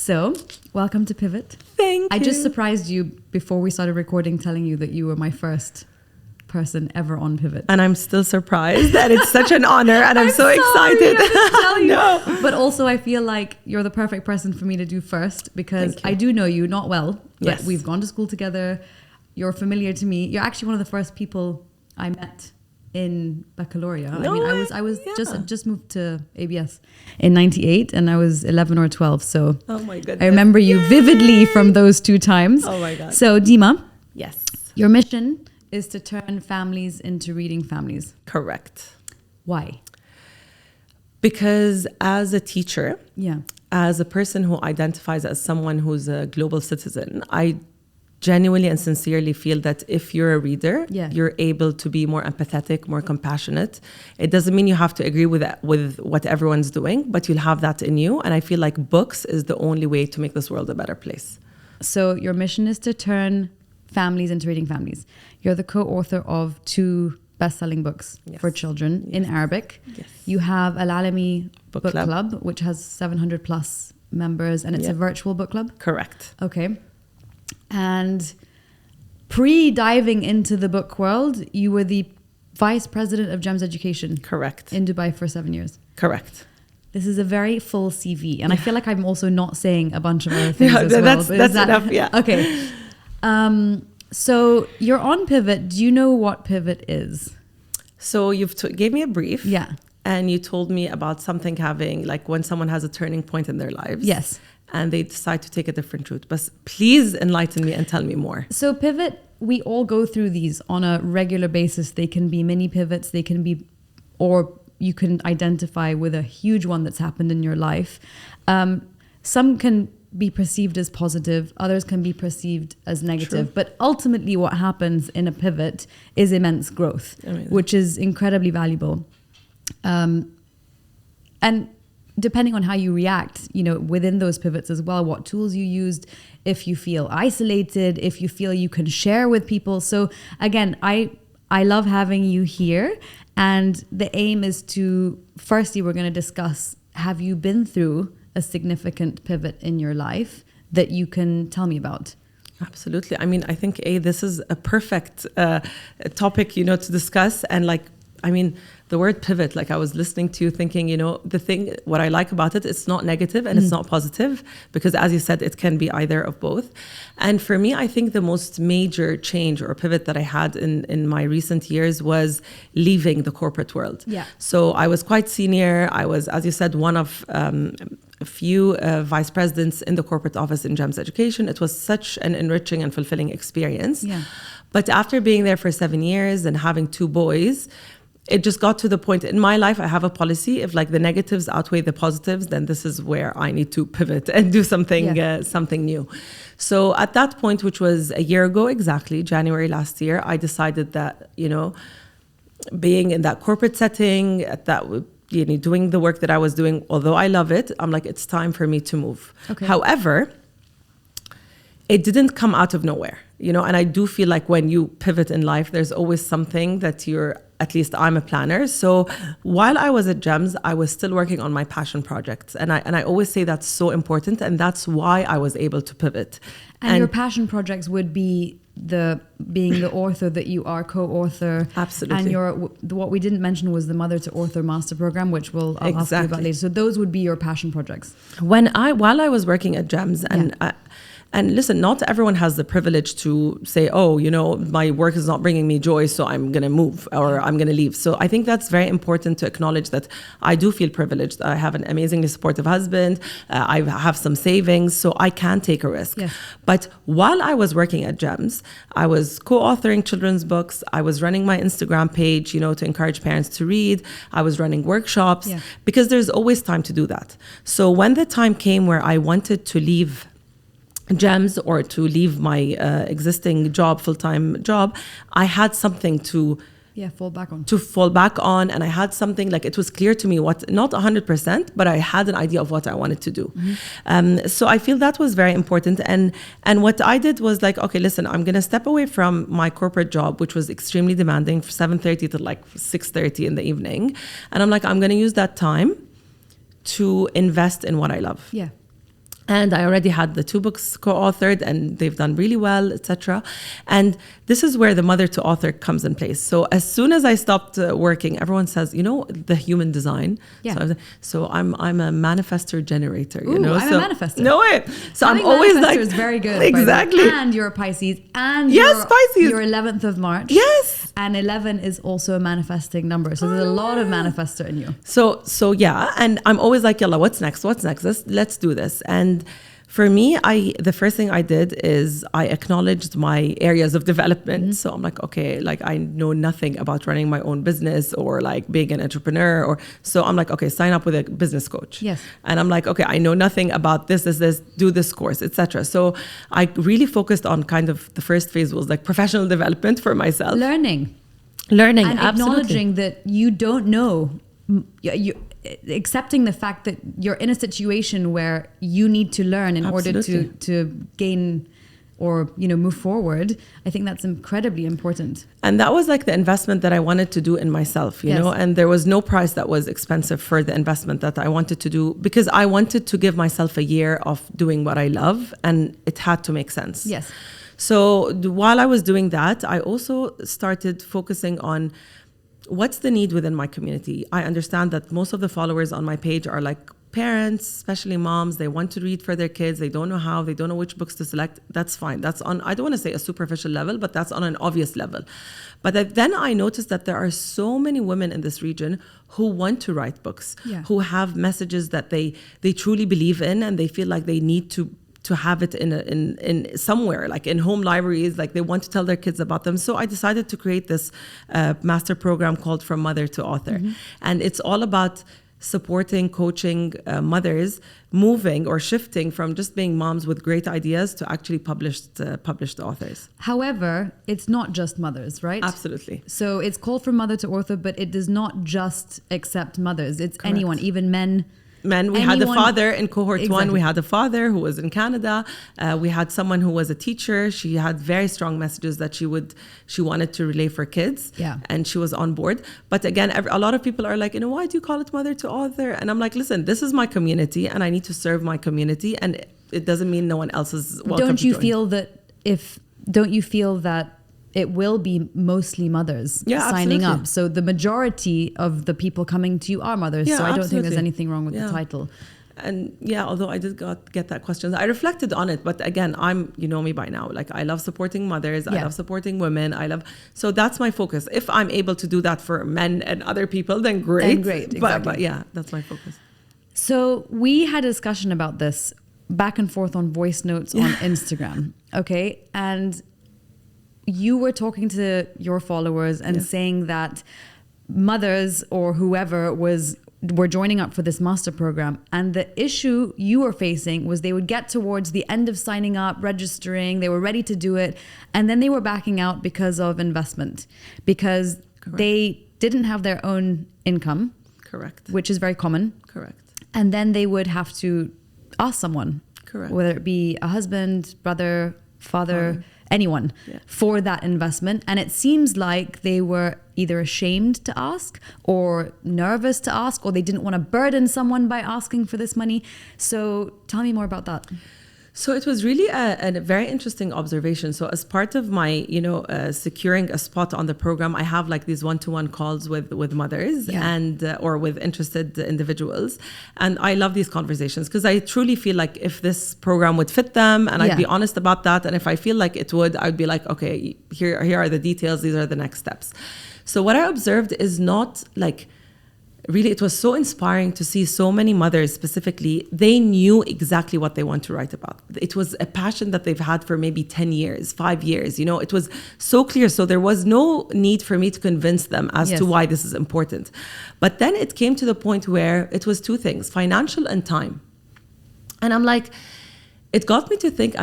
So, welcome to Pivot. Thank you. I just surprised you before we started recording, telling you that you were my first person ever on Pivot. And I'm still surprised, and it's such an honor, and I'm so excited. No. But also, I feel like you're the perfect person for me to do first, because I do know you, not well, but we've gone to school together. You're familiar to me. You're actually one of the first people I met in baccalaureate. I was just moved to ABS in 98, and I was 11 or 12. So oh my goodness, I remember you vividly from those two times. Oh my God. So Deema, yes, your mission is to turn families into reading families. Correct. Why? Because as a teacher, as a person who identifies as someone who's a global citizen, I genuinely and sincerely feel that if you're a reader, you're able to be more empathetic, more compassionate. It doesn't mean you have to agree with what everyone's doing, but you'll have that in you. And I feel like books is the only way to make this world a better place. So your mission is to turn families into reading families. You're the co-author of 2 best-selling books for children in Arabic. Yes. You have Al Alami book club, which has 700 plus members, and it's a virtual book club? Correct. Okay. And pre-diving into the book world, you were the vice president of GEMS Education. Correct. In Dubai for 7 years. Correct. This is a very full CV. And I feel like I'm also not saying a bunch of other things as well. That's enough, yeah. Okay. So you're on Pivot. Do you know what Pivot is? So you've gave me a brief. Yeah. And you told me about something having, like when someone has a turning point in their lives. Yes. And they decide to take a different route. But please enlighten me and tell me more. So Pivot, we all go through these on a regular basis. They can be mini pivots. They can be, or you can identify with a huge one that's happened in your life. Some can be perceived as positive. Others can be perceived as negative. True. But ultimately what happens in a pivot is immense growth, which is incredibly valuable. And depending on how you react, within those pivots as well, what tools you used, if you feel isolated, if you feel you can share with people. So again, I love having you here. And the aim is to, firstly, we're going to discuss, have you been through a significant pivot in your life that you can tell me about? Absolutely. I mean, I think, this is a perfect topic, to discuss. And the word pivot, I was listening to you thinking, what I like about it, it's not negative and it's not positive, because as you said, it can be either of both. And for me, I think the most major change or pivot that I had in my recent years was leaving the corporate world. Yeah. So I was quite senior. I was, as you said, one of a few vice presidents in the corporate office in GEMS Education. It was such an enriching and fulfilling experience. Yeah. But after being there for 7 years and having 2 boys, it just got to the point in my life, I have a policy, if the negatives outweigh the positives, then this is where I need to pivot and do something something new. So at that point, which was a year ago exactly, January last year, I decided that, being in that corporate setting, doing the work that I was doing, although I love it, I'm like, it's time for me to move. Okay. However, it didn't come out of nowhere, and I do feel like when you pivot in life, there's always something that at least I'm a planner. So while I was at GEMS, I was still working on my passion projects. And I always say that's so important. And that's why I was able to pivot. And your passion projects would be being the author that you are, co-author. Absolutely. And what we didn't mention was the Mother to Author Master Program, which I'll ask you about later. So those would be your passion projects. While I was working at GEMS, and listen, not everyone has the privilege to say, my work is not bringing me joy, so I'm going to move or I'm going to leave. So I think that's very important to acknowledge that I do feel privileged. I have an amazingly supportive husband. I have some savings, so I can take a risk. Yes. But while I was working at GEMS, I was co-authoring children's books. I was running my Instagram page, to encourage parents to read. I was running workshops because there's always time to do that. So when the time came where I wanted to leave GEMS or to leave my existing job, full-time job, I had something to fall back on. And I had something, it was clear to me what, not 100%, but I had an idea of what I wanted to do. Mm-hmm. So I feel that was very important. And what I did was okay, listen, I'm going to step away from my corporate job, which was extremely demanding, from 7:30 to 6:30 in the evening. And I'm going to use that time to invest in what I love. Yeah. And I already had the 2 books co-authored, and they've done really well, etc. And this is where the mother to author comes in place. So as soon as I stopped working, everyone says, the human design. Yeah. So I'm a manifestor generator. Ooh, I'm a manifestor. No way. So Having I'm always manifestor like, is very good. Exactly. And you're a Pisces, and yes, Pisces. You're 11th of March. Yes. And 11 is also a manifesting number. So there's a lot of manifestor in you. So yeah, and I'm always like, yalla, what's next? Let's do this. And for me, the first thing I did is I acknowledged my areas of development. Mm-hmm. So I'm like, okay, like I know nothing about running my own business or like being an entrepreneur, so I'm like, okay, sign up with a business coach. Yes. And I'm like, okay, I know nothing about this, do this course, etc. So I really focused on kind of the first phase was like professional development for myself. Learning And absolutely. Acknowledging that you don't know. You accepting the fact that you're in a situation where you need to learn in Absolutely. order to gain or move forward. I think that's incredibly important. And that was like the investment that I wanted to do in myself, you know, and there was no price that was expensive for the investment that I wanted to do, because I wanted to give myself a year of doing what I love, and it had to make sense. Yes. So while I was doing that, I also started focusing on what's the need within my community. I understand that most of the followers on my page are like parents, especially moms. They want to read for their kids. They don't know how. They don't know which books to select. That's fine. That's on, I don't want to say a superficial level, but that's on an obvious level. But then I noticed that there are so many women in this region who want to write books, who have messages that they truly believe in, and they feel like they need to have it in somewhere, like in home libraries, like they want to tell their kids about them. So I decided to create this master program called From Mother to Author. Mm-hmm. And it's all about supporting, coaching mothers moving or shifting from just being moms with great ideas to actually published authors. However, it's not just mothers, right? Absolutely. So it's called From Mother to Author, but it does not just accept mothers. It's Correct. anyone, even men. We had a father in cohort 1. We had a father who was in Canada. We had someone who was a teacher. She had very strong messages that she wanted to relay for kids. Yeah. And she was on board. But again, a lot of people are like, why do you call it Mother to Author? And I'm like, listen, this is my community, and I need to serve my community, and it doesn't mean no one else is welcome. Don't you feel that it will be mostly mothers signing up? So the majority of the people coming to you are mothers. So I don't think there's anything wrong with the title. And although I did get that question, I reflected on it. But again, you know me by now. Like, I love supporting mothers. I love supporting women. So that's my focus. If I'm able to do that for men and other people, then great. Then great, exactly. But yeah, that's my focus. So we had a discussion about this back and forth on voice notes on Instagram. Okay. And you were talking to your followers and saying that mothers or whoever were joining up for this master program, and the issue you were facing was they would get towards the end of signing up, registering, they were ready to do it, and then they were backing out because of investment, because they didn't have their own income. Correct. Which is very common. Correct. And then they would have to ask someone. Correct. Whether it be a husband, brother, father, anyone for that investment. And it seems like they were either ashamed to ask or nervous to ask, or they didn't want to burden someone by asking for this money. So tell me more about that. So it was really a very interesting observation. So as part of my, securing a spot on the program, I have like these one-to-one calls with mothers and or with interested individuals. And I love these conversations because I truly feel like if this program would fit them, and I'd be honest about that. And if I feel like it would, I'd be like, okay, here are the details. These are the next steps. So what I observed is not like, really, it was so inspiring to see so many mothers specifically. They knew exactly what they want to write about. It was a passion that they've had for maybe 10 years, 5 years. It was so clear. So there was no need for me to convince them as to why this is important. But then it came to the point where it was two things, financial and time. And I'm like, it got me to think,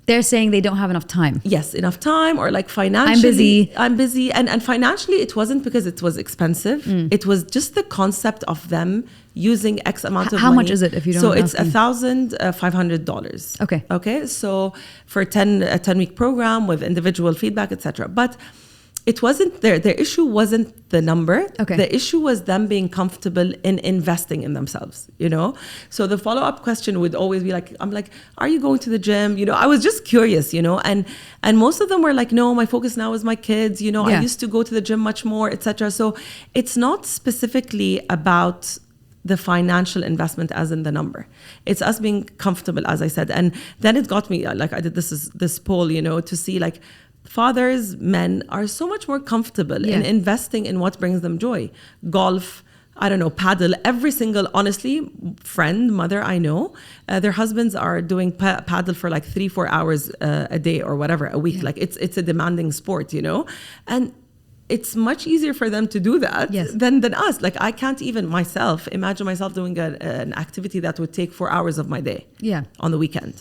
they're saying they don't have enough time. Yes, enough time, or like financially. I'm busy. And financially, it wasn't because it was expensive. It was just the concept of them using X amount of money. How much is it, if you don't know? So it's $1,500. Okay. So for a 10-week program with individual feedback, etc. But It wasn't there. The issue wasn't the number. Okay. The issue was them being comfortable in investing in themselves, So the follow-up question would always be like, I'm like, are you going to the gym? I was just curious, and most of them were like, no, my focus now is my kids. I used to go to the gym much more, etc. So it's not specifically about the financial investment as in the number. It's us being comfortable, as I said. And then it got me, like I did this poll, to see like, fathers, men are so much more comfortable in investing in what brings them joy. Golf, I don't know, paddle. Every single, honestly, friend, mother I know, their husbands are doing paddle for like 3-4 hours a day or whatever, a week. Like it's a demanding sport, And it's much easier for them to do that than us. Like I can't even myself imagine myself doing an activity that would take 4 hours of my day on the weekend.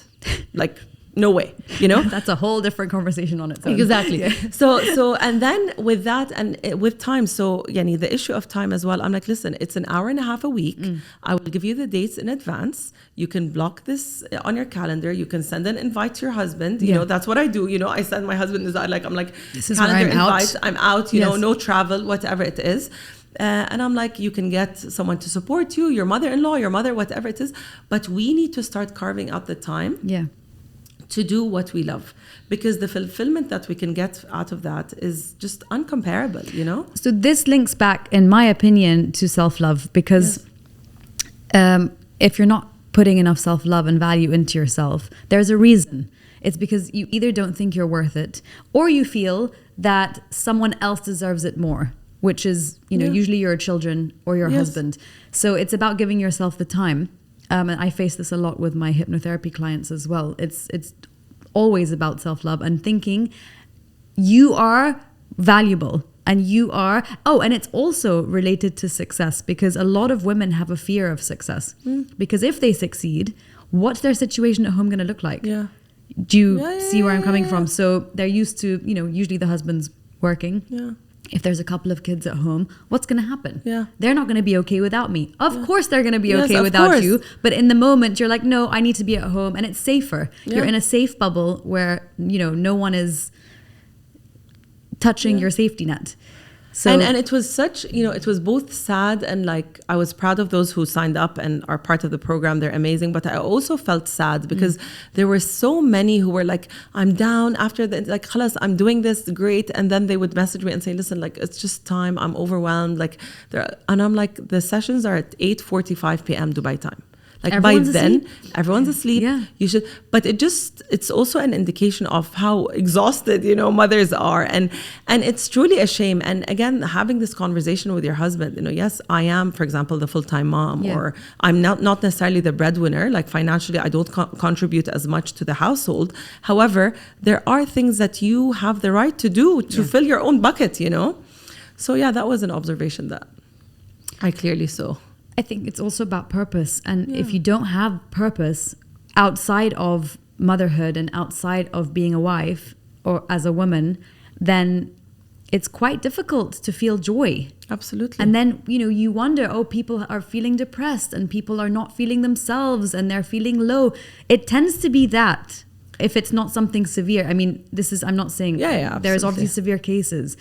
Like, no way, That's a whole different conversation on its own. Exactly. So and then with that and with time, so Yani, the issue of time as well, I'm like, listen, it's an hour and a half a week. I will give you the dates in advance. You can block this on your calendar. You can send an invite to your husband. That's what I do. I send my husband I'm like, this is calendar where invite. I'm out, no travel, whatever it is. And I'm like, you can get someone to support you, your mother-in-law, your mother, whatever it is. But we need to start carving out the time. To do what we love, because the fulfillment that we can get out of that is just uncomparable, So this links back, in my opinion, to self-love, because if you're not putting enough self-love and value into yourself, there's a reason. It's because you either don't think you're worth it, or you feel that someone else deserves it more, which is, usually your children or your husband. So it's about giving yourself the time. And I face this a lot with my hypnotherapy clients as well. It's always about self-love and thinking you are valuable and you are... Oh, and it's also related to success, because a lot of women have a fear of success. Because if they succeed, what's their situation at home going to look like? Do you see where I'm coming from? So they're used to, usually the husband's working. If there's a couple of kids at home, what's going to happen? They're not going to be okay without me. Of course they're going to be okay without you. But in the moment, you're like, no, I need to be at home. And it's safer. You're in a safe bubble where, no one is touching your safety net. So and it was such, it was both sad and like, I was proud of those who signed up and are part of the program. They're amazing. But I also felt sad because there were so many who were like, I'm down after like, khalas, I'm doing this, great. And then they would message me and say, listen, like, it's just time. I'm overwhelmed. Like, and I'm like, the sessions are at 8:45 p.m. Dubai time. Like everyone's by then, everyone's asleep. You should, but it's also an indication of how exhausted, mothers are. And it's truly a shame. And again, having this conversation with your husband, yes, I am, for example, the full-time mom, or I'm not necessarily the breadwinner. Like financially, I don't contribute as much to the household. However, there are things that you have the right to do to fill your own bucket, So that was an observation that I clearly saw. I think it's also about purpose. And if you don't have purpose outside of motherhood and outside of being a wife or as a woman, then it's quite difficult to feel joy. Absolutely. And then, you wonder, people are feeling depressed and people are not feeling themselves and they're feeling low. It tends to be that. If it's not something severe, I mean, I'm not saying there's obviously severe cases,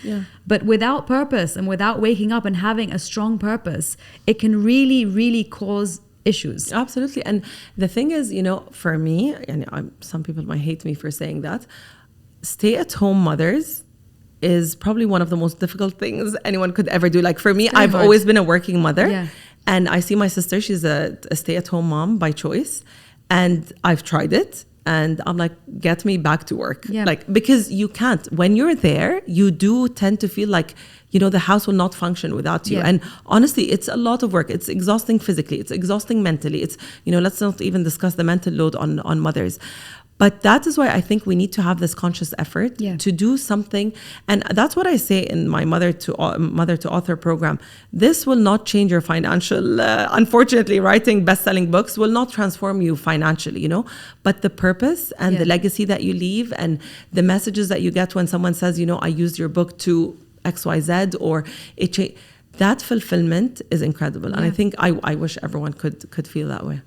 but without purpose and without waking up and having a strong purpose, it can really, really cause issues. Absolutely. And the thing is, for me, and some people might hate me for saying that, stay-at-home mothers is probably one of the most difficult things anyone could ever do. Like for me, I've always been a working mother, and I see my sister, she's a stay-at-home mom by choice, and I've tried it. And I'm like, get me back to work. Like, because you can't. When you're there, you do tend to feel like, the house will not function without you. And honestly, it's a lot of work. It's exhausting physically. It's exhausting mentally. It's, let's not even discuss the mental load on mothers. But that is why I think we need to have this conscious effort to do something. And that's what I say in my mother to author program. This will not change your financial, unfortunately, writing best-selling books will not transform you financially, but the purpose and the legacy that you leave and the messages that you get when someone says, I used your book to XYZ, or that fulfillment is incredible. And I think I wish everyone could feel that way.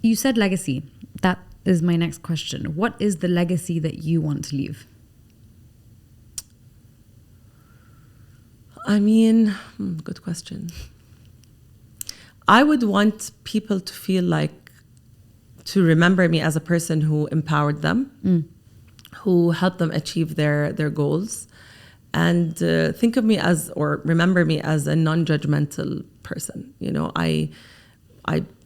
You said legacy. That is my next question. What is the legacy that you want to leave? I mean, good question. I would want people to feel like, to remember me as a person who empowered them, who helped them achieve their goals, and think of me as, or remember me as, a non-judgmental person. You know, I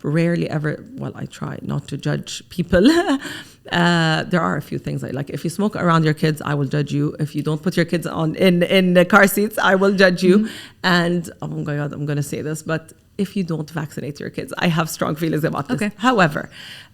rarely ever, well, I try not to judge people. There are a few things like if you smoke around your kids, I will judge you. If you don't put your kids in the car seats, I will judge you. And oh my God, I'm going to say this, but if you don't vaccinate your kids, I have strong feelings about this. Okay. However,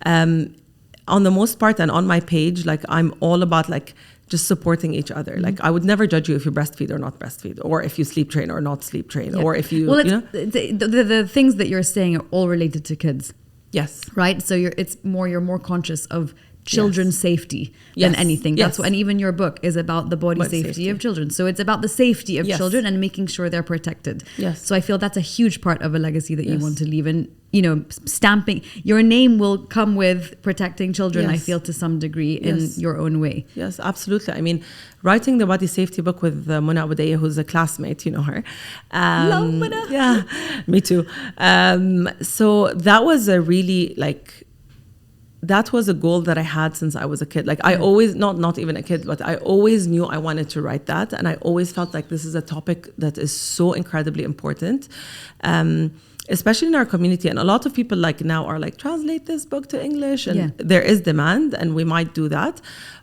on the most part and on my page, like I'm all about like just supporting each other. Like I would never judge you if you breastfeed or not breastfeed, or if you sleep train or not sleep train, or if you, well, you know? the things that you're saying are all related to kids. Yes. Right? So you're more conscious of children's safety than Yes. anything. Yes. That's what, and even your book is about the body safety of children. So it's about the safety of children and making sure they're protected. Yes. So I feel that's a huge part of a legacy that you want to leave. And, you know, stamping, your name will come with protecting children, I feel, to some degree in your own way. Yes, absolutely. I mean, writing the body safety book with Mona Abudaya, who's a classmate, you know her. Love Mona. Yeah, me too. So that was a really that was a goal that I had since I was a kid. Like I always, not even a kid, but I always knew I wanted to write that. And I always felt like this is a topic that is so incredibly important. Especially in our community, and a lot of people like now are like, translate this book to English, and there is demand, and we might do that.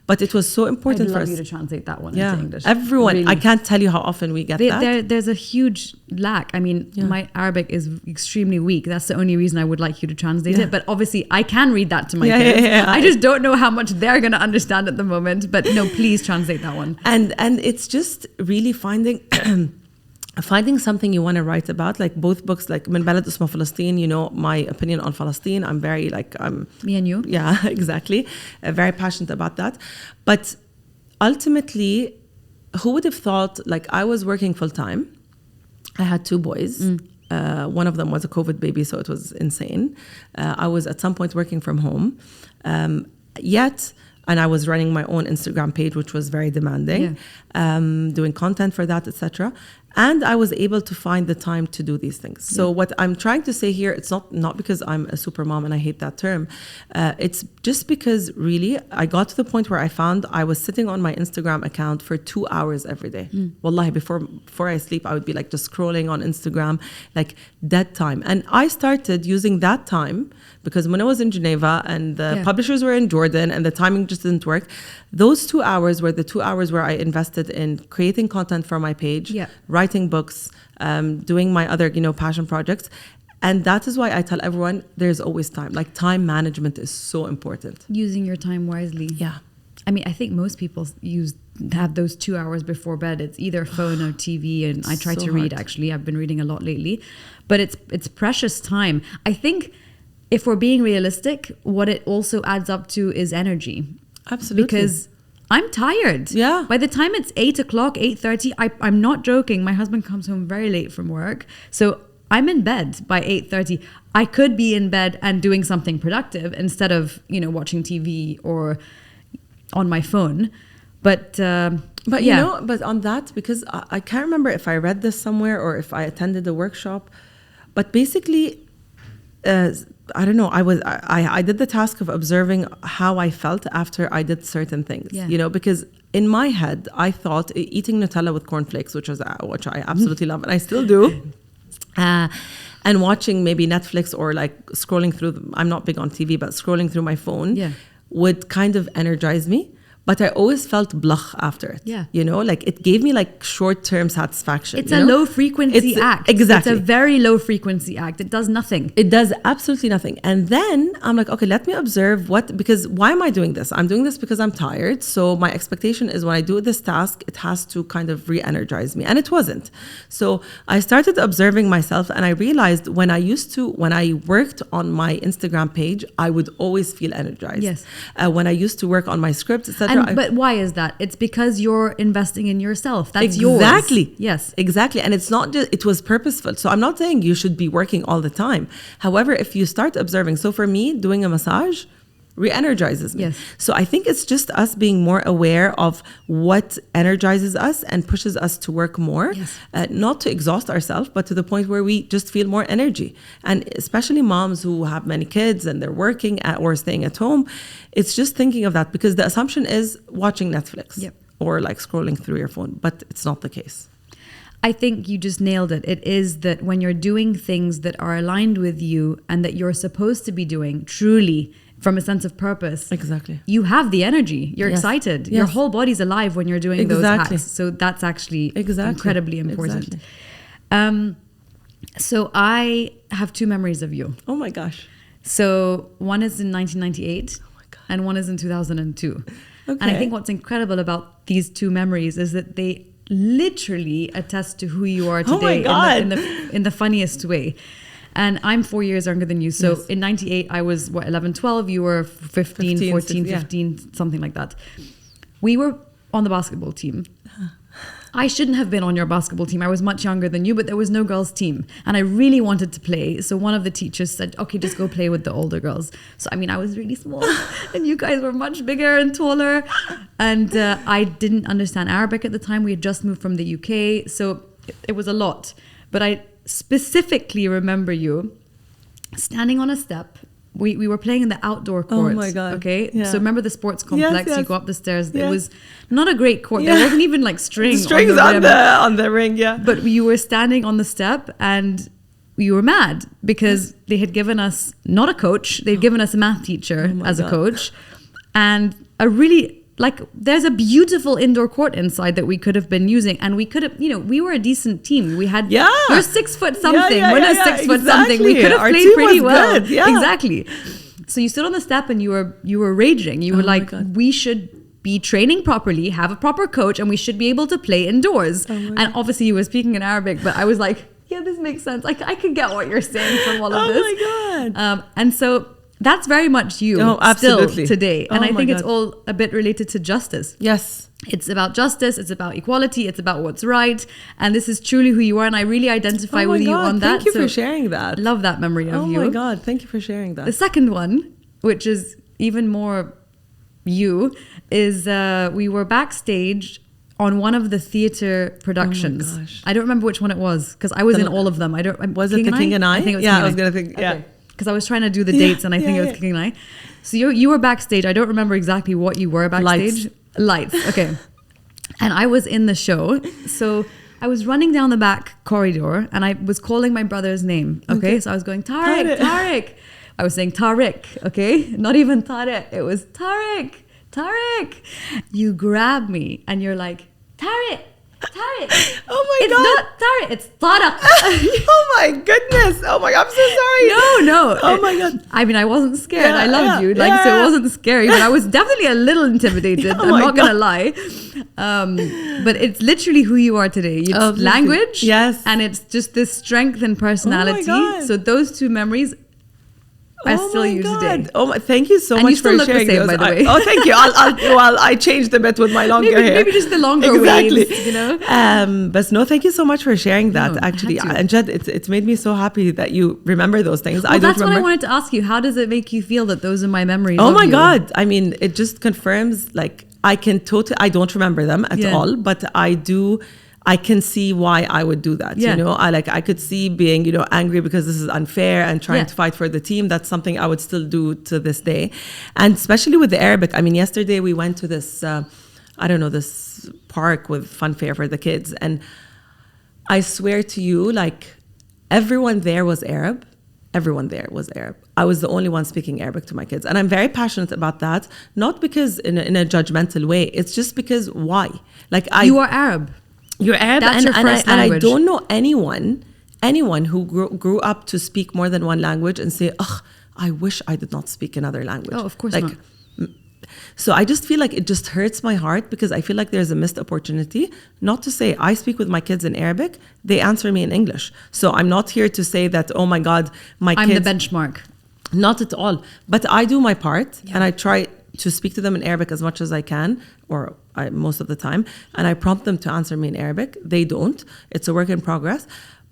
But it was so important for us. I'd love you to translate that one into English. Everyone, really. I can't tell you how often we get that. There's a huge lack. I mean, my Arabic is extremely weak. That's the only reason I would like you to translate it. But obviously, I can read that to my kids. I just don't know how much they're going to understand at the moment. But no, please translate that one. And it's just really finding something you want to write about, like both books, like من بلد اسمه فلسطين, you know, my opinion on Palestine. I'm very me and you. Yeah, exactly. Very passionate about that. But ultimately, who would have thought, like I was working full time. I had 2 boys. One of them was a COVID baby, so it was insane. I was at some point working from home. And I was running my own Instagram page, which was very demanding, doing content for that, etc. And I was able to find the time to do these things. So what I'm trying to say here, it's not because I'm a super mom and I hate that term. It's just because really I got to the point where I found I was sitting on my Instagram account for 2 hours every day. Wallahi, before I sleep, I would be like just scrolling on Instagram, like dead time. And I started using that time because when I was in Geneva and the publishers were in Jordan and the timing just didn't work, those 2 hours were the 2 hours where I invested in creating content for my page, writing books, doing my other, passion projects. And that is why I tell everyone there's always time. Like time management is so important. Using your time wisely. Yeah. I mean, I think most people have those 2 hours before bed. It's either phone or TV, and I try to read. Actually, I've been reading a lot lately, but it's precious time. I think if we're being realistic, what it also adds up to is energy. Absolutely. Because I'm tired. Yeah. By the time it's 8 o'clock, 8:30, I'm not joking. My husband comes home very late from work, so I'm in bed by 8:30. I could be in bed and doing something productive instead of watching TV or on my phone. But but on that, because I can't remember if I read this somewhere or if I attended a workshop, but basically, I don't know. I did the task of observing how I felt after I did certain things. Because in my head I thought eating Nutella with cornflakes, which I absolutely love, and I still do. And watching maybe Netflix or like scrolling through. I'm not big on TV, but scrolling through my phone would kind of energize me. But I always felt blach after it. Like it gave me like short-term satisfaction. It's a low frequency act. Exactly. It's a very low frequency act. It does nothing. It does absolutely nothing. And then I'm like, okay, let me observe because why am I doing this? I'm doing this because I'm tired. So my expectation is when I do this task, it has to kind of re-energize me. And it wasn't. So I started observing myself, and I realized when I worked on my Instagram page, I would always feel energized. Yes. When I used to work on my script, etc. But why is that? It's because you're investing in yourself. That's yours. Exactly. Yes. Exactly. And it's not just, it was purposeful. So I'm not saying you should be working all the time. However, if you start observing, so for me, doing a massage, re-energizes me. Yes. So I think it's just us being more aware of what energizes us and pushes us to work more, Yes. not to exhaust ourselves, but to the point where we just feel more energy. And especially moms who have many kids and they're working or staying at home, it's just thinking of that, because the assumption is watching Netflix Yep. or like scrolling through your phone, but it's not the case. I think you just nailed it. It is that when you're doing things that are aligned with you and that you're supposed to be doing truly from a sense of purpose. Exactly. You have the energy. You're Yes. excited. Yes. Your whole body's alive when you're doing those Exactly. hacks. So that's actually Exactly. incredibly important. Exactly. So I have two memories of you. Oh my gosh. So one is in 1998 Oh my God. and one is in 2002. Okay. And I think what's incredible about these two memories is that they literally attest to who you are Oh my today God. in the funniest way. And I'm 4 years younger than you. So Yes. in 98, I was 11, 12. You were 15, 14, 15, 15, something like that. We were on the basketball team. I shouldn't have been on your basketball team. I was much younger than you, but there was no girls' team. And I really wanted to play. So one of the teachers said, okay, just go play with the older girls. So, I mean, I was really small and you guys were much bigger and taller. And I didn't understand Arabic at the time. We had just moved from the UK. So it was a lot. But I specifically remember you standing on a step. We were playing in the outdoor court. Oh my God. Okay. Yeah. So remember the sports complex? Yes. You go up the stairs. Yeah. It was not a great court. Yeah. There wasn't even like strings Strings on the rim. ring, yeah. But you were standing on the step and you were mad because they had given us not a coach. They'd given us a math teacher Oh my as a God. coach, and a really like there's a beautiful indoor court inside that we could have been using, and we could have, we were a decent team. We had Yeah. we're 6 foot something. yeah, we're yeah, not 6 foot something. We exactly. could have Our played team pretty was well. good, yeah. Exactly. So you stood on the step and you were raging. You were Oh my like, God. we should be training properly, have a proper coach, and we should be able to play indoors. Oh my And obviously you were speaking in Arabic, but I was like, yeah, this makes sense. I can get what you're saying from all of this. Oh my God. And so that's very much you Oh, absolutely. still today. And Oh I my think it's God. all a bit related to justice. Yes. It's about justice, it's about equality, it's about what's right. And this is truly who you are. And I really identify Oh my with you God. on that. Thank you So for sharing that. love that memory of Oh you. my God. Thank you for sharing that. The second one, which is even more you, is we were backstage on one of the theater productions. Oh my gosh. I don't remember which one it was because I was in all of them. Was it The King and I? I think it was Yeah, King I was and gonna think, yeah. Because I was trying to do the dates and I think yeah, it was yeah. King and I. So you were backstage. I don't remember exactly what you were backstage. Lights. Okay. And I was in the show. So I was running down the back corridor and I was calling my brother's name. Okay. So I was going, Tariq, Tariq. I was saying Tariq. Okay. Not even Tariq. It was Tariq, Tariq. You grab me and you're like, Tariq, Tariq. Oh my it's God. Not Tariq, it's Tariq. Oh my goodness. Oh my God. I'm so sorry. No. Oh my God. I mean, I wasn't scared. Yeah, I loved yeah, you. Like, so yeah. it wasn't scary, but I was definitely a little intimidated. Oh I'm my not going to God. lie. But it's literally who you are today. It's Obviously. language. Yes. And it's just this strength and personality. God. So those two memories are still my you God. today. Oh my, thank you so And much you still for look the sharing same, those. by the way. Oh, thank you. Well, I changed a bit with my longer hair. Maybe just the longer exactly. waves, But no, thank you so much for sharing that. No, I Actually, had to. and Jed, it's made me so happy that you remember those things. Well, I don't that's what I remember. wanted to ask you. How does it make you feel that those are my memories? Oh of my you? God. I mean, it just confirms, like, I don't remember them at Yeah. all, but I can see why I would do that. Yeah. I could see being, angry because this is unfair and trying Yeah. to fight for the team. That's something I would still do to this day. And especially with the Arabic. I mean, yesterday we went to this, this park with fun fair for the kids. And I swear to you, like, everyone there was Arab. Everyone there was Arab. I was the only one speaking Arabic to my kids. And I'm very passionate about that, not because in a judgmental way. It's just because why? Like, You are Arab. You're Arab, That's your first and I language. don't know anyone who grew up to speak more than one language and say, "Ugh, I wish I did not speak another language." Oh, of course like, not. So I just feel like it just hurts my heart because I feel like there's a missed opportunity. Not to say I speak with my kids in Arabic, they answer me in English. So I'm not here to say that, oh my God, my I'm kids. the benchmark. Not at all. But I do my part and I try to speak to them in Arabic as much as I can, most of the time. And I prompt them to answer me in Arabic. They don't. It's a work in progress.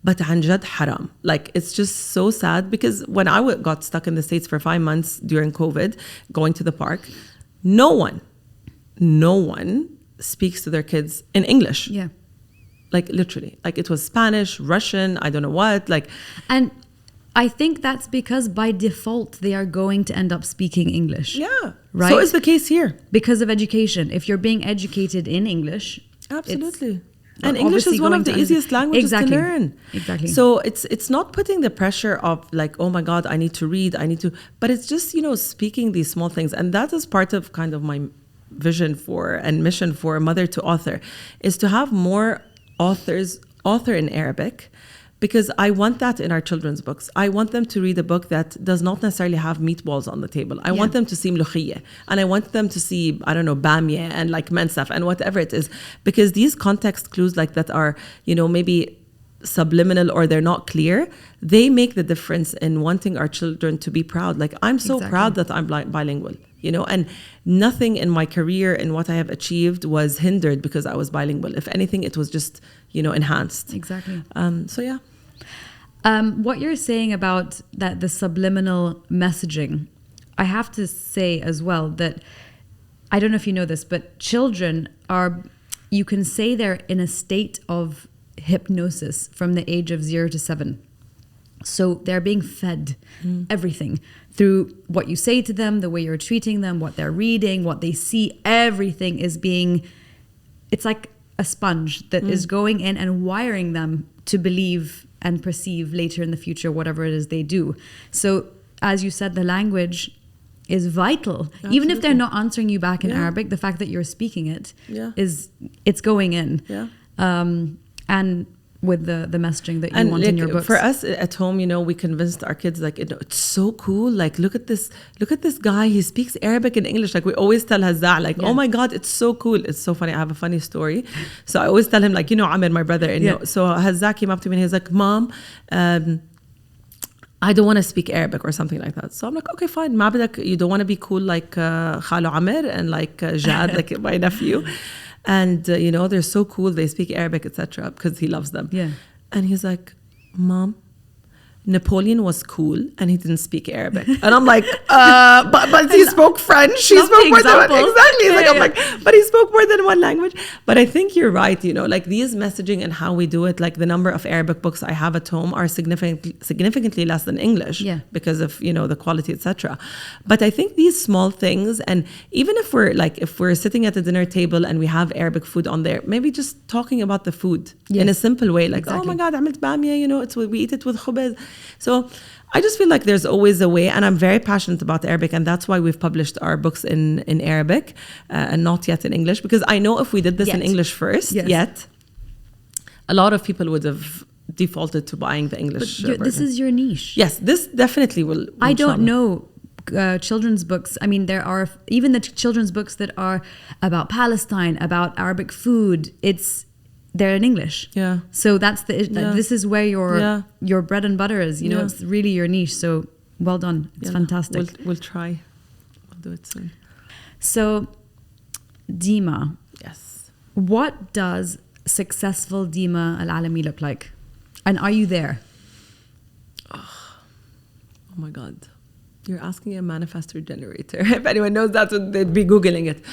but عن جد haram. Like, it's just so sad because when I got stuck in the States for 5 months during COVID, going to the park, no one speaks to their kids in English. Yeah. Like, literally. Like, it was Spanish, Russian, I don't know what. Like, and I think that's because by default they are going to end up speaking English. yeah. Right? So is the case here. Because of education. If you're being educated in English. Absolutely. And English is one of the easiest languages to learn. Exactly. So it's not putting the pressure of like, oh my God, I need to read, but it's just, speaking these small things. And that is part of kind of my vision for and mission for Mother to Author, is to have more author in Arabic, because I want that in our children's books. I want them to read a book that does not necessarily have meatballs on the table. I want them to see mlokhiyeh, and I want them to see, I don't know, bamia and like mensaf and whatever it is, because these context clues like that are, maybe subliminal or they're not clear. They make the difference in wanting our children to be proud. Like, I'm so proud that I'm bilingual, and nothing in my career and what I have achieved was hindered because I was bilingual. If anything, it was just, enhanced. Exactly. So yeah. What you're saying about the subliminal messaging, I have to say as well that, I don't know if you know this, but children you can say they're in a state of hypnosis from the age of 0 to 7. So they're being fed everything through what you say to them, the way you're treating them, what they're reading, what they see. Everything is it's like a sponge that is going in and wiring them to believe and perceive later in the future whatever it is they do. So as you said, the language is vital. Absolutely. Even if they're not answering you back in Arabic, the fact that you're speaking it it's going in. And with the messaging that you want in your books. For us at home, we convinced our kids, like, it's so cool. Like, look at this guy. He speaks Arabic and English. Like, we always tell Hazza, like, oh my God, it's so cool. It's so funny. I have a funny story. So I always tell him, like, Amir, my brother. And so Hazza came up to me and he was like, Mom, I don't want to speak Arabic or something like that. So I'm like, okay, fine. Ma badak, you don't want to be cool like Khalo Amir and like Jad, like my nephew. And, they're so cool. They speak Arabic, etc., because he loves them. Yeah. And he's like, Mom, Napoleon was cool and he didn't speak Arabic. And I'm like, but he spoke French. He spoke more than one. Exactly. I'm like, but he spoke more than one language. But I think you're right, like these messaging and how we do it, like the number of Arabic books I have at home are significantly less than English because of, the quality, etc. But I think these small things, and even if we're sitting at the dinner table and we have Arabic food on there, maybe just talking about the food in a simple way, like, oh my God, عملت bamia, we eat it with khubaz. So I just feel like there's always a way, and I'm very passionate about Arabic, and that's why we've published our books in Arabic and not yet in English, because I know if we did this in English first, a lot of people would have defaulted to buying the English version. This is your niche. Yes, this definitely will. I don't know children's books. I mean, there are even the children's books that are about Palestine, about Arabic food. They're in English. Yeah. So that's this is where your bread and butter is. It's really your niche. So well done. It's fantastic. We'll try. We'll do it soon. So, Deema. Yes. What does successful Deema Al Alami look like? And are you there? Oh my God. You're asking a manifestor generator. If anyone knows that, they'd be Googling it.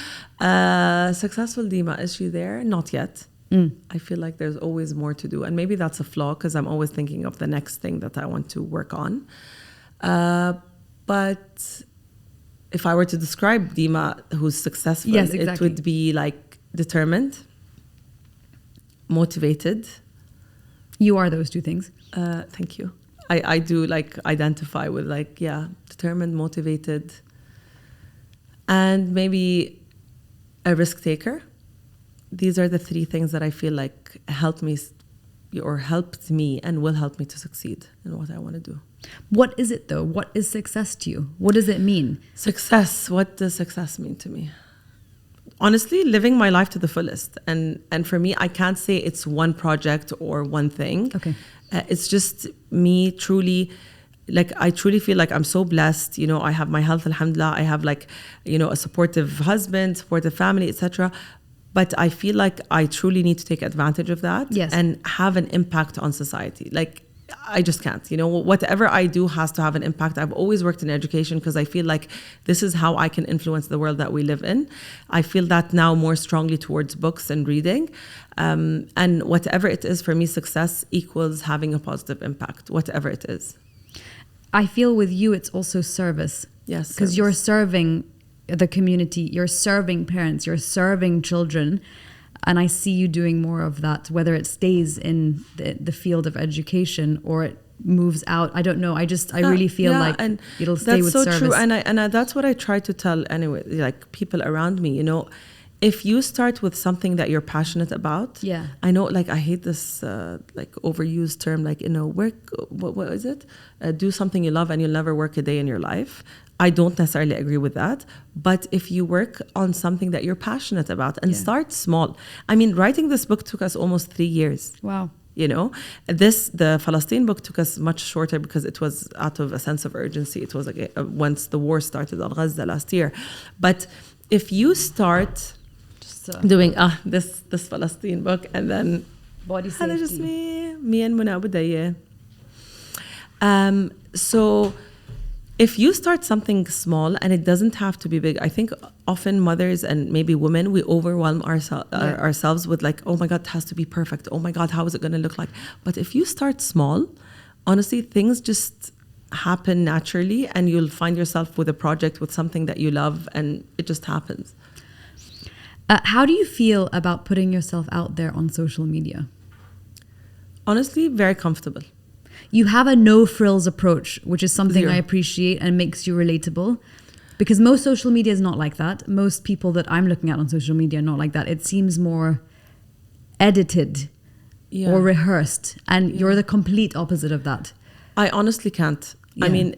Successful Deema, is she there? Not yet. I feel like there's always more to do. And maybe that's a flaw because I'm always thinking of the next thing that I want to work on. But if I were to describe Deema who's successful, it would be like determined, motivated. You are those two things. Thank you. I do like identify with like, determined, motivated, and maybe a risk taker. These are the 3 things that I feel like helped me and will help me to succeed in what I want to do. What is it though? What is success to you? What does it mean? Success. What does success mean to me? Honestly, living my life to the fullest. And for me, I can't say it's one project or one thing. Okay. It's just me truly, like, I truly feel like I'm so blessed. I have my health, alhamdulillah. I have like, a supportive husband, supportive family, etc. but I feel like I truly need to take advantage of that Yes. and have an impact on society. Like, I just can't, whatever I do has to have an impact. I've always worked in education because I feel like this is how I can influence the world that we live in. I feel that now more strongly towards books and reading. And whatever it is for me, success equals having a positive impact, whatever it is. I feel with you, it's also service. Yes. Because you're serving the community, you're serving parents, you're serving children. And I see you doing more of that, whether it stays in the field of education or it moves out. I don't know. I really feel like and it'll stay with that's so service. true. And that's what I try to tell anyway, like people around me, if you start with something that you're passionate about. Yeah. I know, like, I hate this like overused term, like, work, what is it? Do something you love and you'll never work a day in your life. I don't necessarily agree with that. But if you work on something that you're passionate about and start small. I mean, writing this book took us almost 3 years. Wow. The Palestine book took us much shorter because it was out of a sense of urgency. It was like once the war started on Gaza last year. But if you start doing this Palestine book and then body safety. just me and Muna Budaya. So if you start something small, and it doesn't have to be big, I think often mothers and maybe women, we overwhelm ourselves with like, oh my God, it has to be perfect. Oh my God, how is it going to look like? But if you start small, honestly, things just happen naturally, and you'll find yourself with a project, with something that you love, and it just happens. How do you feel about putting yourself out there on social media? Honestly, very comfortable. You have a no frills approach, which is something Zero. I appreciate and makes you relatable. Because most social media is not like that. Most people that I'm looking at on social media are not like that. It seems more edited or rehearsed. And you're the complete opposite of that. I honestly can't. Yeah. I mean,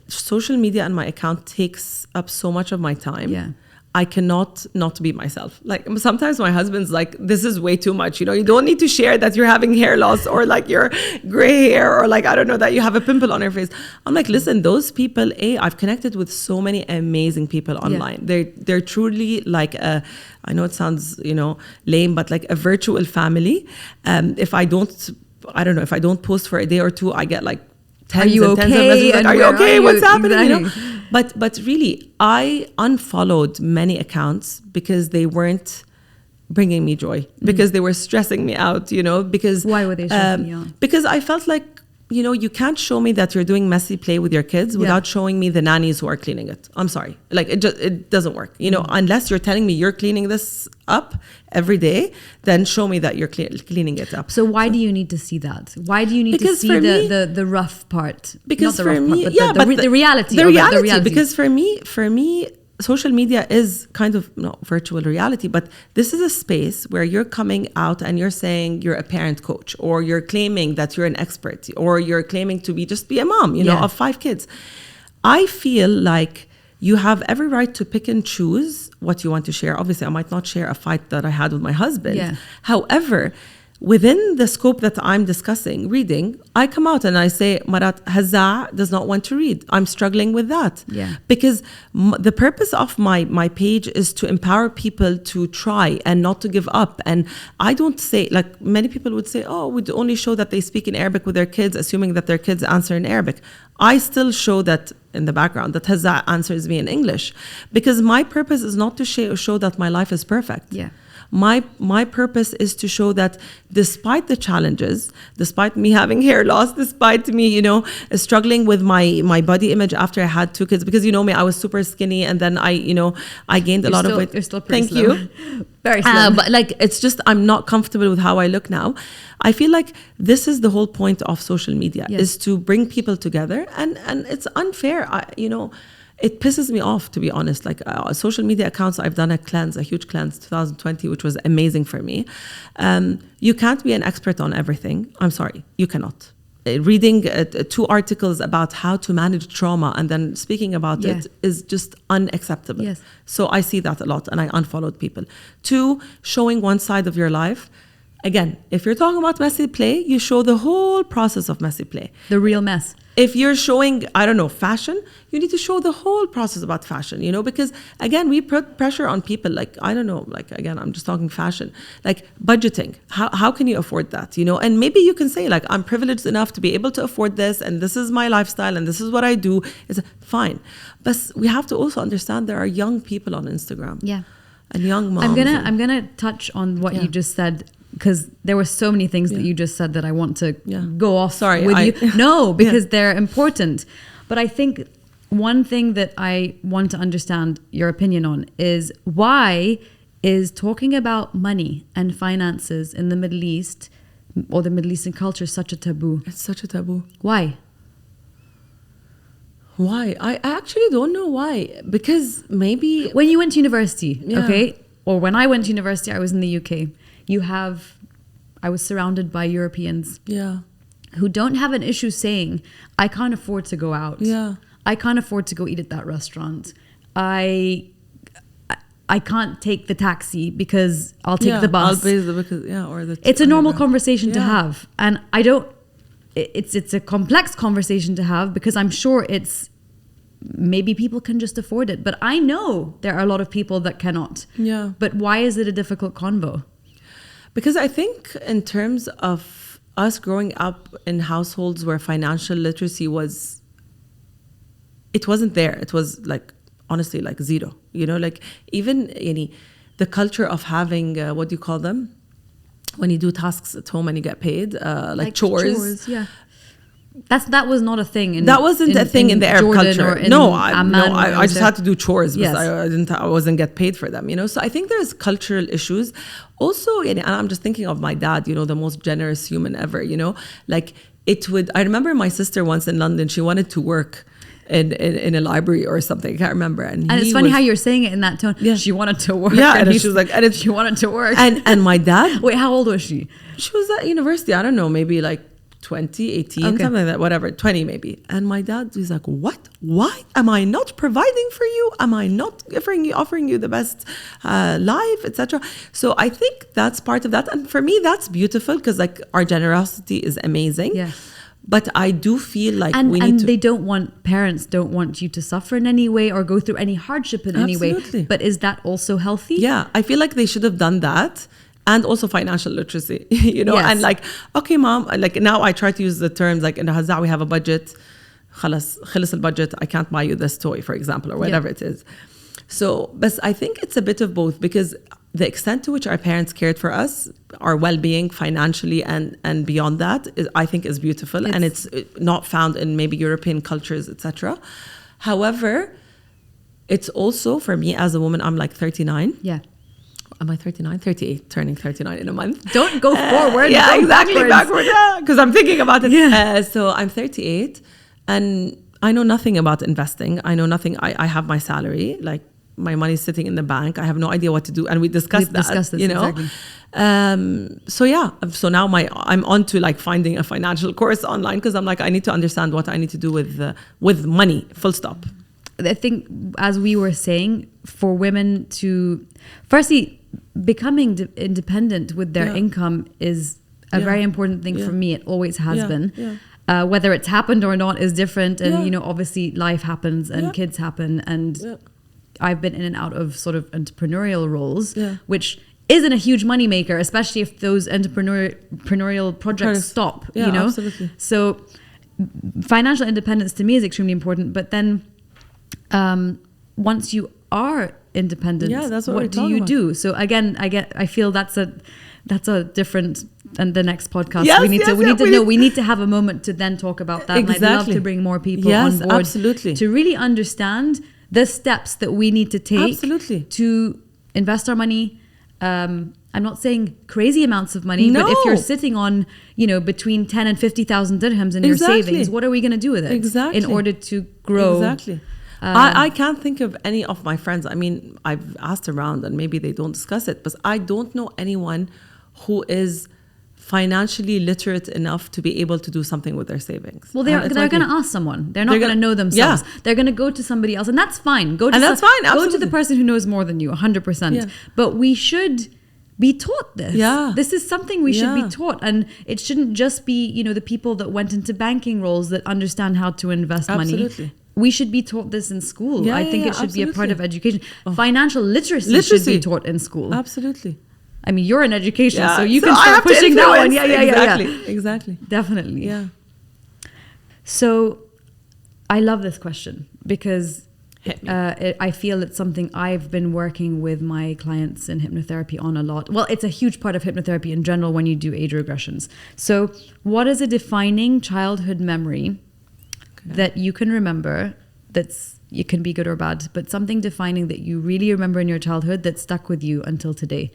social media and my account takes up so much of my time. Yeah. I cannot not be myself. Like, sometimes my husband's like, this is way too much. You don't need to share that you're having hair loss or like your gray hair or like, I don't know, that you have a pimple on your face. I'm like, listen, those people, I've connected with so many amazing people online. Yeah. They're truly like I know it sounds, lame, but like a virtual family. If I don't post for a day or two, I get like tens and tens of messages like, are you okay? What's happening? Exactly. But really, I unfollowed many accounts because they weren't bringing me joy, because they were stressing me out, because... Why were they stressing you out? Because I felt like, you can't show me that you're doing messy play with your kids without showing me the nannies who are cleaning it. I'm sorry. Like, it doesn't work. Unless you're telling me you're cleaning this up every day, then show me that you're cleaning it up. So why do you need to see that? Why do you need to see the rough part? Because not the for rough me, part, but the reality. The reality. Because for me, social media is kind of virtual reality, but this is a space where you're coming out and you're saying you're a parent coach, or you're claiming that you're an expert, or you're claiming to be a mom, of 5 kids. I feel like you have every right to pick and choose what you want to share. Obviously, I might not share a fight that I had with my husband. Yeah. However, within the scope that I'm discussing, reading, I come out and I say, Marat, Hazza does not want to read. I'm struggling with that. Yeah. Because the purpose of my page is to empower people to try and not to give up. And I don't say, like many people would say, we'd only show that they speak in Arabic with their kids, assuming that their kids answer in Arabic. I still show that in the background, that Hazza answers me in English. Because my purpose is not to show that my life is perfect. Yeah. My purpose is to show that despite the challenges, despite me having hair loss, despite me, struggling with my body image after I had 2 kids, because me, I was super skinny, and then I gained a lot of weight. You're still pretty Thank you. Very slim. But like, it's just, I'm not comfortable with how I look now. I feel like this is the whole point of social media, is to bring people together, and it's unfair. It pisses me off, to be honest. Like social media accounts, I've done a huge cleanse 2020, which was amazing for me. You can't be an expert on everything. I'm sorry, you cannot. Reading 2 articles about how to manage trauma and then speaking about it is just unacceptable. Yes. So I see that a lot, and I unfollowed people. 2, showing one side of your life. again, if you're talking about messy play, you show the whole process of messy play. The real mess. If you're showing, I don't know, fashion, you need to show the whole process about fashion, you know, because again, we put pressure on people. Like, I don't know, like, again, I'm just talking fashion, like budgeting. How can you afford that, you know? And maybe you can say, like, I'm privileged enough to be able to afford this, and this is my lifestyle, and this is what I do. It's fine. But we have to also understand there are young people on Instagram. Yeah. And young moms. I'm gonna touch on what you just said, because there were so many things that you just said that I want to go off with you. No, because they're important. But I think one thing that I want to understand your opinion on is, why is talking about money and finances in the Middle East or the Middle Eastern culture such a taboo? It's such a taboo. Why? Why? I actually don't know why. Because maybe... When you went to university, okay? Or when I went to university, I was in the UK. I was surrounded by Europeans who don't have an issue saying, I can't afford to go out. Yeah. I can't afford to go eat at that restaurant. I can't take the taxi because I'll take the bus. I'll pay the it's a normal conversation to have. And it's a complex conversation to have, because I'm sure maybe people can just afford it. But I know there are a lot of people that cannot. Yeah. But why is it a difficult convo? Because I think in terms of us growing up in households where financial literacy wasn't there. It was like, honestly, like zero. You know, like even the culture of having, what do you call them? When you do tasks at home and you get paid, like chores. Yeah. That was not a thing. That wasn't a thing in the Arab Jordan culture. I just had to do chores because I wasn't get paid for them, you know. So I think there's cultural issues. Also, and I'm just thinking of my dad, you know, the most generous human ever, you know. Like I remember my sister once in London, she wanted to work in a library or something. I can't remember. And it's funny how you're saying it in that tone. Yeah. She wanted to work. Yeah, and she was like, she wanted to work. And my dad. Wait, how old was she? She was at university. I don't know, maybe like 20, 18, something like that, whatever, 20 maybe. And my dad, he's like, what? Why? Am I not providing for you? Am I not offering you the best life, etc.? So I think that's part of that. And for me, that's beautiful, because like our generosity is amazing. Yeah. But I do feel like parents don't want you to suffer in any way or go through any hardship in any way. But is that also healthy? Yeah, I feel like they should have done that. And also financial literacy, you know, and like, okay, mom, like now I try to use the terms like in the Hazza, we have a budget, خلص البudget, I can't buy you this toy, for example, or whatever it is. So, but I think it's a bit of both, because the extent to which our parents cared for us, our well-being financially and beyond that, I think is beautiful. And it's not found in maybe European cultures, etc. However, it's also, for me as a woman, I'm like 39. Yeah. Am I 39? 38, turning 39 in a month. Don't go forward. Yeah, exactly, backward. Because I'm thinking about it. Yeah. So I'm 38 and I know nothing about investing. I know nothing. I have my salary, like my money's sitting in the bank. I have no idea what to do. And we discussed this, you know. Exactly. So now I'm on to like finding a financial course online, because I'm like, I need to understand what I need to do with money, full stop. I think, as we were saying, for women to, firstly, becoming independent with their income is a very important thing for me. It always has been. Yeah. Whether it's happened or not is different. And, you know, obviously life happens and kids happen. And I've been in and out of sort of entrepreneurial roles, which isn't a huge moneymaker, especially if those entrepreneurial projects stop, you know? Absolutely. So financial independence to me is extremely important. But then once you are independent, what do you do? So again, I feel that's a different, and the next podcast we need to have a moment to then talk about that. Exactly. And I'd love to bring more people on board, absolutely, to really understand the steps that we need to take to invest our money. I'm not saying crazy amounts of money, but if you're sitting on, you know, between 10 and 50,000 dirhams in your savings, what are we going to do with it in order to grow? Exactly. I can't think of any of my friends. I mean, I've asked around and maybe they don't discuss it, but I don't know anyone who is financially literate enough to be able to do something with their savings. Well, they're going to ask someone. They're not going to know themselves. Yeah. They're going to go to somebody else, and that's fine. Go to the person who knows more than you, 100%. Yeah. But we should be taught this. Yeah. This is something we should Yeah. be taught. And it shouldn't just be, you know, the people that went into banking roles that understand how to invest Absolutely. money. We should be taught this in school. Yeah, I think yeah, it should be a part absolutely. of education. Financial literacy should be taught in school. Absolutely. I mean, you're in education, Yeah. so you So can I start have to pushing that one. influence. Yeah. Exactly. Definitely. Yeah. So I love this question because Hit me. I feel it's something I've been working with my clients in hypnotherapy on a lot. Well, it's a huge part of hypnotherapy in general when you do age regressions. So what is a defining childhood memory that you can remember it can be good or bad, but something defining that you really remember in your childhood that stuck with you until today?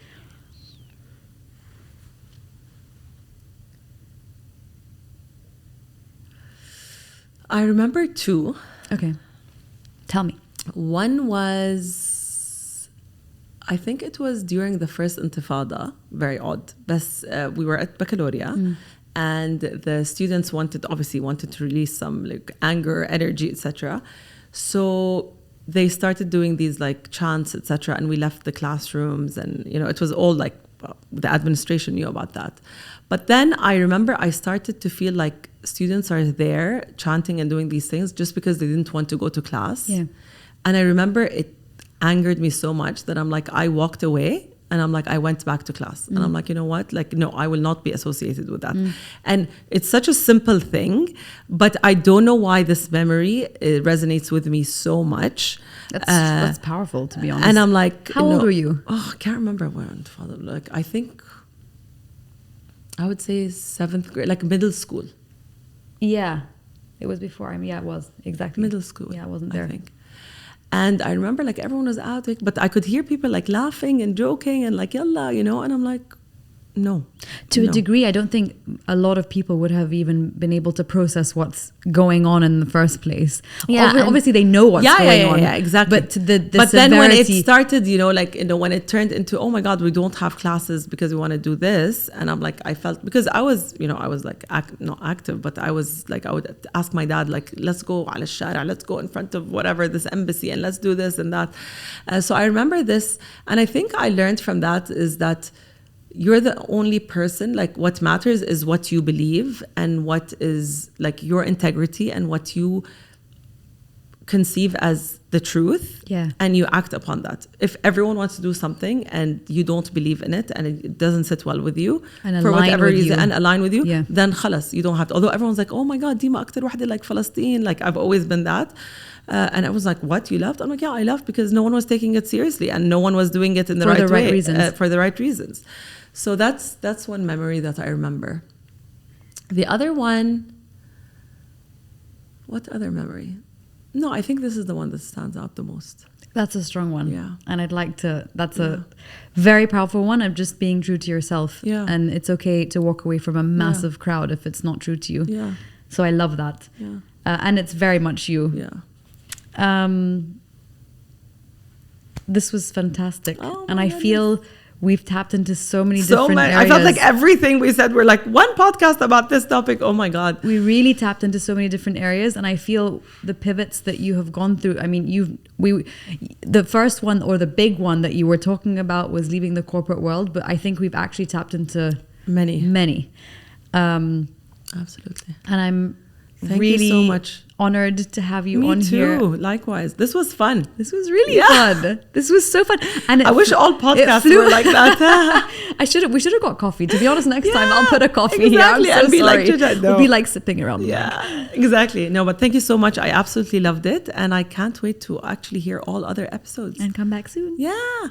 I remember two. Okay. Tell me. One was, I think it was during the first Intifada, very odd. We were at Baccalaureate and the students wanted to release some like anger, energy, etc. So they started doing these like chants, etc. And we left the classrooms and, you know, it was all like the administration knew about that. But then I remember I started to feel like students are there chanting and doing these things just because they didn't want to go to class. Yeah. And I remember it angered me so much that I'm like, I walked away and I'm like, I went back to class. And I'm like, you know what? Like, no, I will not be associated with that. And it's such a simple thing, but I don't know why this memory resonates with me so much. That's powerful, to be honest. And I'm like, how old were you? Oh, I can't remember when. Like, I think I would say 7th grade, like middle school. Yeah, it was before. Yeah, it was exactly Middle school. Yeah, I wasn't there. I think. And I remember like everyone was out, but I could hear people like laughing and joking and like yalla, you know. And I'm like, no. To a degree, I don't think a lot of people would have even been able to process what's going on in the first place. Yeah, obviously they know what's going on. Yeah, exactly. But the but then when it severity- started, you know, like, you know, when it turned into, oh my God, we don't have classes because we want to do this. And I'm like, I felt, because I was, you know, I was like, not active, but I was like, I would ask my dad, like, let's go على الشارع, let's go in front of whatever, this embassy, and let's do this and that. So I remember this. And I think I learned from that is that you're the only person, like what matters is what you believe and what is like your integrity and what you conceive as the truth. Yeah. And you act upon that. If everyone wants to do something and you don't believe in it and it doesn't sit well with you And for align whatever with reason you. and align with you, Yeah. then خلاص, you don't have to. Although everyone's like, oh my God, Deema أكتر واحدة like Palestine. Like I've always been that. And I was like, what, you left? I'm like, yeah, I left because no one was taking it seriously and no one was doing it in the For right the right way. reasons. For the right reasons. So that's one memory that I remember. The other one, what other memory? No, I think this is the one that stands out the most. That's a strong one. Yeah. And I'd like to, that's a very powerful one of just being true to yourself. Yeah. And it's okay to walk away from a massive crowd if it's not true to you. Yeah. So I love that. Yeah. And it's very much you. Yeah. This was fantastic. Oh, and my I goodness. feel we've tapped into so many So different many. areas. I felt like everything we said, we're like, one podcast about this topic. Oh my God. We really tapped into so many different areas, and I feel the pivots that you have gone through. I mean, the first one or the big one that you were talking about was leaving the corporate world, but I think we've actually tapped into Many. Absolutely. And I'm Thank really you so much. honored to have you Me on too. here. Likewise. This was fun. This was really fun. This was so fun. And I wish all podcasts were like that. We should have got coffee. To be honest, next time I'll put a coffee exactly. here. I'm so And be sorry. like, We'll be like sipping around. Yeah, exactly. No, but thank you so much. I absolutely loved it. And I can't wait to actually hear all other episodes. And come back soon. Yeah.